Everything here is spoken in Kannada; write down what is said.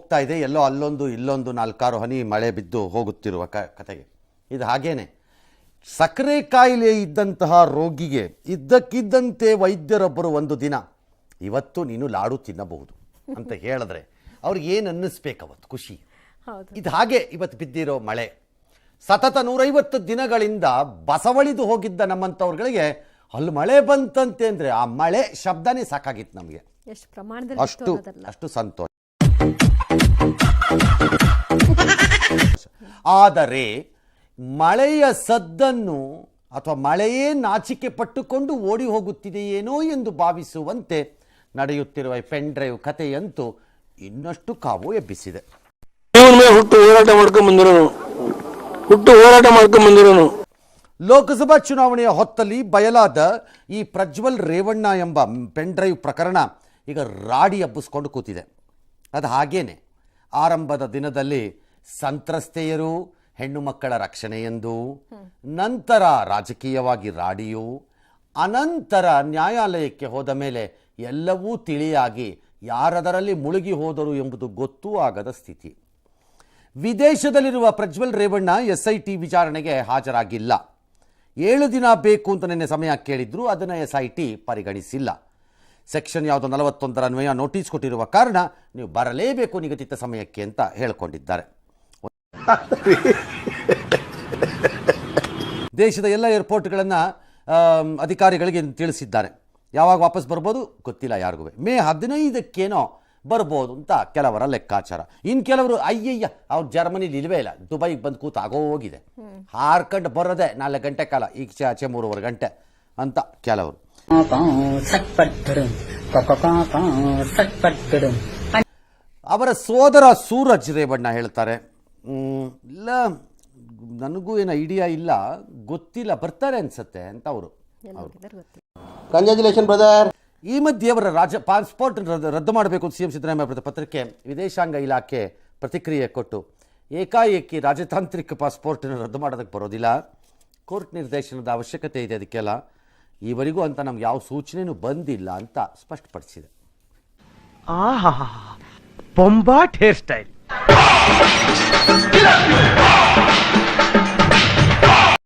ಹೋಗ್ತಾ ಇದೆ, ಎಲ್ಲೋ ಅಲ್ಲೊಂದು ಇಲ್ಲೊಂದು 4-6 ಹನಿ ಮಳೆ ಬಿದ್ದು ಹೋಗುತ್ತಿರುವ ಕತೆಗೆ. ಇದು ಹಾಗೇನೆ ಸಕ್ಕರೆ ಕಾಯಿಲೆ ಇದ್ದಂತಹ ರೋಗಿಗೆ ಇದ್ದಕ್ಕಿದ್ದಂತೆ ವೈದ್ಯರೊಬ್ಬರು ಒಂದು ದಿನ ಇವತ್ತು ನೀನು ಲಾಡು ತಿನ್ನಬಹುದು ಅಂತ ಹೇಳಿದ್ರೆ ಅವ್ರಿಗೆ ಏನು ಅನ್ನಿಸ್ಬೇಕು ಅವತ್ತು ಖುಷಿ. ಇದು ಹಾಗೆ ಇವತ್ತು ಬಿದ್ದಿರೋ ಮಳೆ ಸತತ 150 ದಿನಗಳಿಂದ ಬಸವಳಿದು ಹೋಗಿದ್ದ ನಮ್ಮಂಥವ್ರುಗಳಿಗೆ ಅಲ್ಲಿ ಮಳೆ ಬಂತಂತೆ ಅಂದರೆ ಆ ಮಳೆ ಶಬ್ದನೇ ಸಾಕಾಗಿತ್ತು ನಮಗೆ. ಅಷ್ಟು ಸಂತೋಷ. ಆದರೆ ಮಳೆಯ ಸದ್ದನ್ನು ಅಥವಾ ಮಳೆಯೇ ನಾಚಿಕೆ ಪಟ್ಟುಕೊಂಡು ಓಡಿ ಹೋಗುತ್ತಿದೆಯೇನೋ ಎಂದು ಭಾವಿಸುವಂತೆ ನಡೆಯುತ್ತಿರುವ ಪೆನ್ ಡ್ರೈವ್ ಕಥೆಯಂತೂ ಇನ್ನಷ್ಟು ಕಾವು ಎಬ್ಬಿಸಿದೆ. ಹುಟ್ಟು ಹೋರಾಟ ಮಾಡ್ಕೊಂಡ್ಬಂದಿರೋನು ಲೋಕಸಭಾ ಚುನಾವಣೆಯ ಹೊತ್ತಲ್ಲಿ ಬಯಲಾದ ಈ ಪ್ರಜ್ವಲ್ ರೇವಣ್ಣ ಎಂಬ ಪೆನ್ ಡ್ರೈವ್ ಪ್ರಕರಣ ಈಗ ರಾಡಿ ಹಬ್ಬಿಸ್ಕೊಂಡು ಕೂತಿದೆ. ಅದು ಹಾಗೇನೆ ಆರಂಭದ ದಿನದಲ್ಲಿ ಸಂತ್ರಸ್ತೆಯರು ಹೆಣ್ಣು ಮಕ್ಕಳ ರಕ್ಷಣೆಯೆಂದು, ನಂತರ ರಾಜಕೀಯವಾಗಿ ರಾಡಿಯು, ಅನಂತರ ನ್ಯಾಯಾಲಯಕ್ಕೆ ಹೋದ ಮೇಲೆ ಎಲ್ಲವೂ ತಿಳಿಯಾಗಿ ಯಾರದರಲ್ಲಿ ಮುಳುಗಿ ಹೋದರು ಎಂಬುದು ಗೊತ್ತೂ ಆಗದ ಸ್ಥಿತಿ. ವಿದೇಶದಲ್ಲಿರುವ ಪ್ರಜ್ವಲ್ ರೇವಣ್ಣ SIT ವಿಚಾರಣೆಗೆ ಹಾಜರಾಗಿಲ್ಲ. 7 ದಿನ ಬೇಕು ಅಂತ ನಿನ್ನೆ ಸಮಯ ಕೇಳಿದ್ರು, ಅದನ್ನು SIT ಪರಿಗಣಿಸಿಲ್ಲ. ಸೆಕ್ಷನ್ ಯಾವುದೋ 41 ಅನ್ವಯ ನೋಟಿಸ್ ಕೊಟ್ಟಿರುವ ಕಾರಣ ನೀವು ಬರಲೇಬೇಕು ನಿಗದಿತ ಸಮಯಕ್ಕೆ ಅಂತ ಹೇಳ್ಕೊಂಡಿದ್ದಾರೆ. ದೇಶದ ಎಲ್ಲ ಏರ್ಪೋರ್ಟ್ಗಳನ್ನು ಅಧಿಕಾರಿಗಳಿಗೆ ತಿಳಿಸಿದ್ದಾರೆ. ಯಾವಾಗ ವಾಪಸ್ ಬರ್ಬೋದು ಗೊತ್ತಿಲ್ಲ ಯಾರಿಗೂ. ಮೇ 15ಕ್ಕೇನೋ ಬರ್ಬೋದು ಅಂತ ಕೆಲವರ ಲೆಕ್ಕಾಚಾರ. ಇನ್ನು ಕೆಲವರು ಅಯ್ಯಯ್ಯ ಅವ್ರು ಜರ್ಮನಿಲಿ ಇಲ್ವೇ ಇಲ್ಲ, ದುಬೈಗೆ ಬಂದು ಕೂತು ಆಗೋಗಿದೆ, ಹಾರ್ಕಂಡು ಬರೋದೆ 4 ಗಂಟೆ ಕಾಲ, ಈಚೆ ಆಚೆ 3.5 ಗಂಟೆ ಅಂತ ಕೆಲವರು. ಅವರ ಸೋದರ ಸೂರಜ್ ರೇವಣ್ಣ ಹೇಳ್ತಾರೆ, ಇಲ್ಲ ನನಗೂ ಏನು ಐಡಿಯಾ ಇಲ್ಲ, ಗೊತ್ತಿಲ್ಲ, ಬರ್ತಾರೆ ಅನ್ಸುತ್ತೆ ಅಂತ ಅವರು. Congratulation brother. ಈ ಮಧ್ಯೆ ಅವರ ಪಾಸ್ಪೋರ್ಟ್ ರದ್ದು ಮಾಡಬೇಕು ಅಂತ CM ಸಿದ್ದರಾಮಯ್ಯ ಬರೆದ ಪತ್ರಕ್ಕೆ ವಿದೇಶಾಂಗ ಇಲಾಖೆ ಪ್ರತಿಕ್ರಿಯೆ ಕೊಟ್ಟು ಏಕಾಏಕಿ ರಾಜತಾಂತ್ರಿಕ ಪಾಸ್ಪೋರ್ಟನ್ನು ರದ್ದು ಮಾಡೋದಕ್ಕೆ ಬರೋದಿಲ್ಲ, ಕೋರ್ಟ್ ನಿರ್ದೇಶನದ ಅವಶ್ಯಕತೆ ಇದೆ ಅದಕ್ಕೆಲ್ಲ, ಈವರೆಗೂ ಅಂತ ನಮ್ಗೆ ಯಾವ ಸೂಚನೆಯೂ ಬಂದಿಲ್ಲ ಅಂತ ಸ್ಪಷ್ಟಪಡಿಸಿದೆ. ಬೊಂಬಾಟ್ ಹೇರ್ ಸ್ಟೈಲ್.